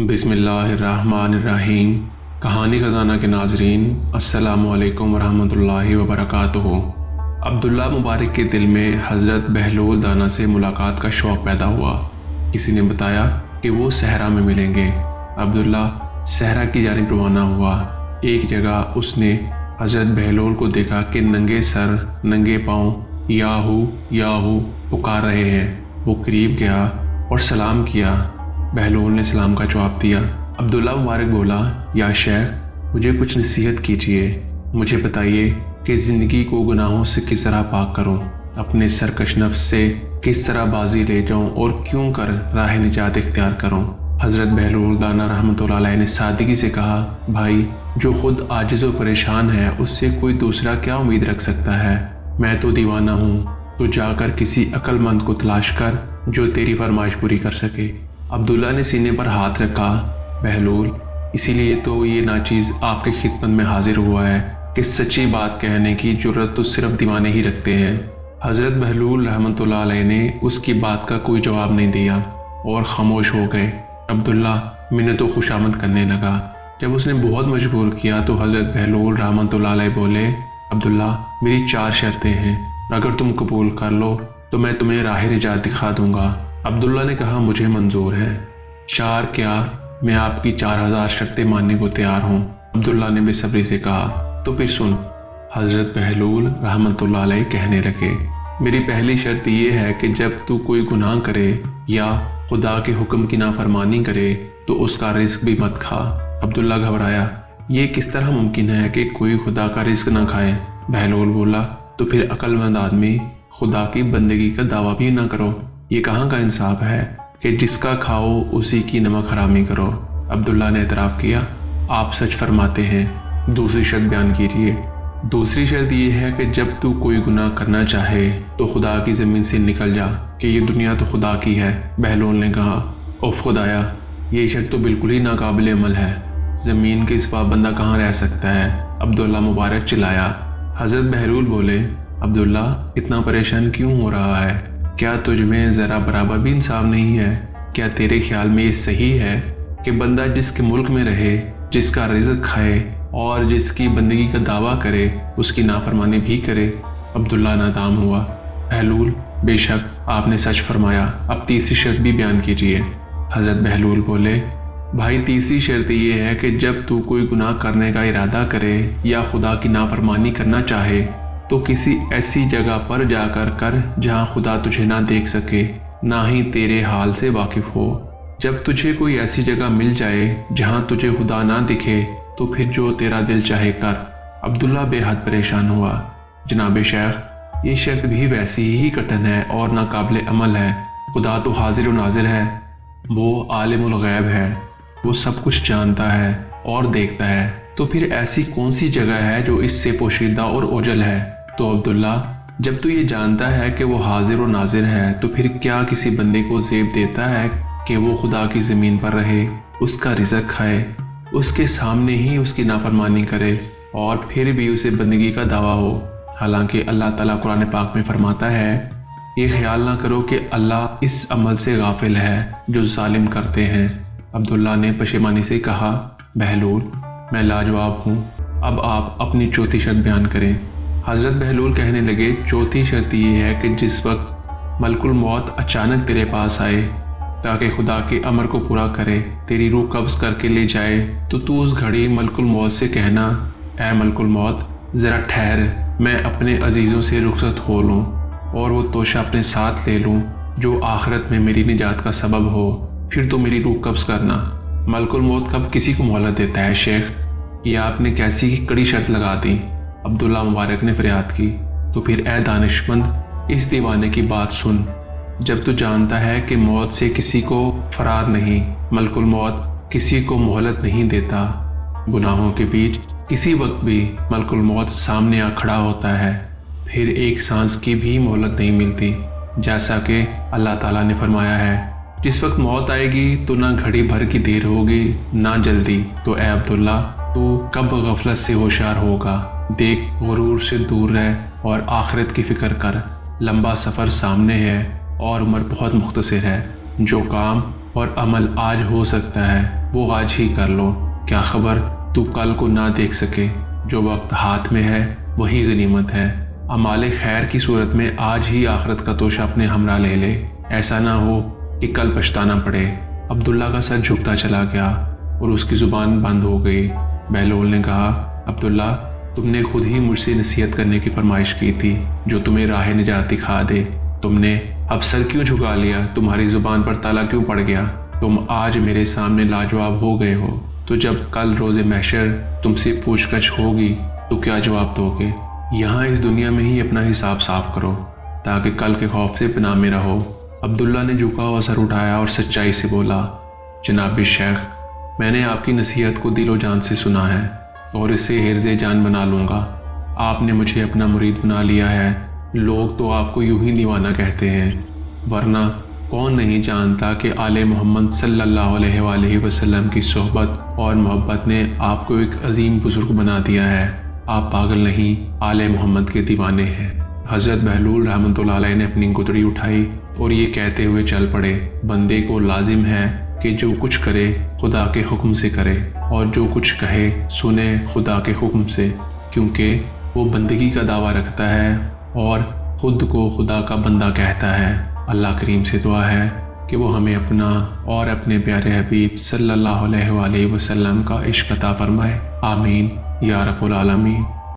بسم اللہ الرحمن الرحیم۔ کہانی خزانہ کے ناظرین، السلام علیکم ورحمۃ اللہ وبرکاتہ۔ عبداللہ مبارک کے دل میں حضرت بہلول دانا سے ملاقات کا شوق پیدا ہوا۔ کسی نے بتایا کہ وہ صحرا میں ملیں گے۔ عبداللہ صحرا کی جانب روانہ ہوا۔ ایک جگہ اس نے حضرت بہلول کو دیکھا کہ ننگے سر ننگے پاؤں یاہو یاہو پکار رہے ہیں۔ وہ قریب گیا اور سلام کیا۔ بہلول نے سلام کا جواب دیا۔ عبداللہ مبارک بولا، یا شیخ، مجھے کچھ نصیحت کیجیے۔ مجھے بتائیے کہ زندگی کو گناہوں سے کس طرح پاک کروں، اپنے سرکش نفس سے کس طرح بازی لے جاؤں اور کیوں کر راہ نجات اختیار کروں۔ حضرت بہلول دانا رحمۃ اللہ علیہ نے سادگی سے کہا، بھائی، جو خود عاجز و پریشان ہے اس سے کوئی دوسرا کیا امید رکھ سکتا ہے؟ میں تو دیوانہ ہوں، تو جا کر کسی عقل مند کو تلاش کر جو تیری فرمائش پوری کر سکے۔ عبداللہ نے سینے پر ہاتھ رکھا، بہلول، اسی لیے تو یہ ناچیز آپ کی خدمت میں حاضر ہوا ہے کہ سچی بات کہنے کی جرت تو صرف دیوانے ہی رکھتے ہیں۔ حضرت بہلول رحمۃ اللہ علیہ نے اس کی بات کا کوئی جواب نہیں دیا اور خاموش ہو گئے۔ عبداللہ منت و خوشامد کرنے لگا۔ جب اس نے بہت مجبور کیا تو حضرت بہلول رحمۃ اللہ علیہ بولے، عبداللہ، میری 4 شرطیں ہیں، اگر تم قبول کر لو تو میں تمہیں راہ نجات دکھا دوں گا۔ عبداللہ نے کہا، مجھے منظور ہے، 4 کیا؟ میں آپ کی 4000 شرطیں ماننے کو تیار ہوں۔ عبداللہ نے بے صبری سے کہا، تو پھر سن۔ حضرت بہلول رحمۃ اللہ علیہ کہنے لگے، میری پہلی شرط یہ ہے کہ جب تو کوئی گناہ کرے یا خدا کے حکم کی نافرمانی کرے تو اس کا رزق بھی مت کھا۔ عبداللہ گھبرایا، یہ کس طرح ممکن ہے کہ کوئی خدا کا رزق نہ کھائے؟ بہلول بولا، تو پھر عقل مند آدمی خدا کی بندگی کا دعویٰ بھی نہ کرو۔ یہ کہاں کا انصاف ہے کہ جس کا کھاؤ اسی کی نمک حرامی کرو؟ عبداللہ نے اعتراف کیا، آپ سچ فرماتے ہیں، دوسری شرط بیان کیجیے۔ دوسری شرط یہ ہے کہ جب تو کوئی گناہ کرنا چاہے تو خدا کی زمین سے نکل جا، کہ یہ دنیا تو خدا کی ہے۔ بہلول نے کہا، اوف خدایا، یہ شرط تو بالکل ہی ناقابل عمل ہے، زمین کے سوا بندہ کہاں رہ سکتا ہے؟ عبداللہ مبارک چلایا۔ حضرت بہلول بولے، عبداللہ، اتنا پریشان کیوں ہو رہا ہے؟ کیا تجھ میں ذرا برابر بھی انصاف نہیں ہے؟ کیا تیرے خیال میں یہ صحیح ہے کہ بندہ جس کے ملک میں رہے، جس کا رزق کھائے اور جس کی بندگی کا دعویٰ کرے، اس کی نافرمانی بھی کرے؟ عبداللہ نادام ہوا۔ بہلول، بے شک آپ نے سچ فرمایا، اب تیسری شرط بھی بیان کیجیے۔ حضرت بہلول بولے، بھائی، تیسری شرط یہ ہے کہ جب تو کوئی گناہ کرنے کا ارادہ کرے یا خدا کی نافرمانی کرنا چاہے تو کسی ایسی جگہ پر جا کر جہاں خدا تجھے نہ دیکھ سکے، نہ ہی تیرے حال سے واقف ہو۔ جب تجھے کوئی ایسی جگہ مل جائے جہاں تجھے خدا نہ دکھے تو پھر جو تیرا دل چاہے کر۔ عبداللہ بے حد پریشان ہوا۔ جناب شیخ، یہ شرط بھی ویسی ہی کٹن ہے اور ناقابل عمل ہے۔ خدا تو حاضر و ناظر ہے، وہ عالم الغیب ہے، وہ سب کچھ جانتا ہے اور دیکھتا ہے، تو پھر ایسی کون سی جگہ ہے جو اس سے پوشیدہ اور اوجل ہے؟ تو عبداللہ، جب تو یہ جانتا ہے کہ وہ حاضر و ناظر ہے تو پھر کیا کسی بندے کو زیب دیتا ہے کہ وہ خدا کی زمین پر رہے، اس کا رزق کھائے، اس کے سامنے ہی اس کی نافرمانی کرے اور پھر بھی اسے بندگی کا دعویٰ ہو؟ حالانکہ اللہ تعالیٰ قرآن پاک میں فرماتا ہے، یہ خیال نہ کرو کہ اللہ اس عمل سے غافل ہے جو ظالم کرتے ہیں۔ عبداللہ نے پشیمانی سے کہا، بہلول، میں لاجواب ہوں، اب آپ اپنی چوتھی شرط بیان کریں۔ حضرت بہلول کہنے لگے، چوتھی شرط یہ ہے کہ جس وقت ملک الموت اچانک تیرے پاس آئے تاکہ خدا کے امر کو پورا کرے، تیری روح قبض کر کے لے جائے، تو اس گھڑی ملک الموت سے کہنا، اے ملک الموت، ذرا ٹھہر، میں اپنے عزیزوں سے رخصت ہو لوں اور وہ توشہ اپنے ساتھ لے لوں جو آخرت میں میری نجات کا سبب ہو، پھر تو میری روح قبض کرنا۔ ملک الموت کب کسی کو مہلت دیتا ہے شیخ؟ یہ آپ نے کیسی کڑی شرط لگا دی؟ عبداللہ مبارک نے فریاد کی، تو پھر اے دانشمند، اس دیوانے کی بات سن۔ جب تو جانتا ہے کہ موت سے کسی کو فرار نہیں، ملک الموت کسی کو مہلت نہیں دیتا، گناہوں کے بیچ کسی وقت بھی ملک الموت سامنے آ کھڑا ہوتا ہے، پھر ایک سانس کی بھی مہلت نہیں ملتی، جیسا کہ اللہ تعالیٰ نے فرمایا ہے، جس وقت موت آئے گی تو نہ گھڑی بھر کی دیر ہوگی نہ جلدی۔ تو اے عبداللہ، تو کب غفلت سے ہوشیار ہوگا؟ دیکھ، غرور سے دور رہ اور آخرت کی فکر کر، لمبا سفر سامنے ہے اور عمر بہت مختصر ہے۔ جو کام اور عمل آج ہو سکتا ہے وہ آج ہی کر لو، کیا خبر تو کل کو نہ دیکھ سکے۔ جو وقت ہاتھ میں ہے وہی غنیمت ہے۔ اعمال خیر کی صورت میں آج ہی آخرت کا توشہ اپنے ہمراہ لے لے، ایسا نہ ہو کہ کل پچھتانا پڑے۔ عبداللہ کا سر جھکتا چلا گیا اور اس کی زبان بند ہو گئی۔ بہلول نے کہا، عبداللہ تم نے خود ہی مجھ سے نصیحت کرنے کی فرمائش کی تھی جو تمہیں راہ نجات دکھا دے، تم نے اب سر کیوں جھکا لیا؟ تمہاری زبان پر تالا کیوں پڑ گیا؟ تم آج میرے سامنے لاجواب ہو گئے ہو، تو جب کل روز محشر تم سے پوچھ گچھ ہوگی تو کیا جواب دو گے؟ یہاں اس دنیا میں ہی اپنا حساب صاف کرو تاکہ کل کے خوف سے پناہ میں رہو۔ عبداللہ نے جھکا ہوا سر اٹھایا اور سچائی سے بولا، جناب شیخ، میں نے آپ کی نصیحت کو دل و جان سے سنا ہے اور اسے حرز جان بنا لوں گا۔ آپ نے مجھے اپنا مرید بنا لیا ہے، لوگ تو آپ کو یوں ہی دیوانہ کہتے ہیں، ورنہ کون نہیں جانتا کہ آل محمد صلی اللہ علیہ وآلہ وسلم کی صحبت اور محبت نے آپ کو ایک عظیم بزرگ بنا دیا ہے۔ آپ پاگل نہیں، آل محمد کے دیوانے ہیں۔ حضرت بہلول رحمۃ اللہ علیہ نے اپنی گدڑی اٹھائی اور یہ کہتے ہوئے چل پڑے، بندے کو لازم ہے کہ جو کچھ کرے خدا کے حکم سے کرے اور جو کچھ کہے سنے خدا کے حکم سے، کیونکہ وہ بندگی کا دعویٰ رکھتا ہے اور خود کو خدا کا بندہ کہتا ہے۔ اللہ کریم سے دعا ہے کہ وہ ہمیں اپنا اور اپنے پیارے حبیب صلی اللہ علیہ وآلہ وسلم کا عشق عطا فرمائے، آمین یا رب العالمین۔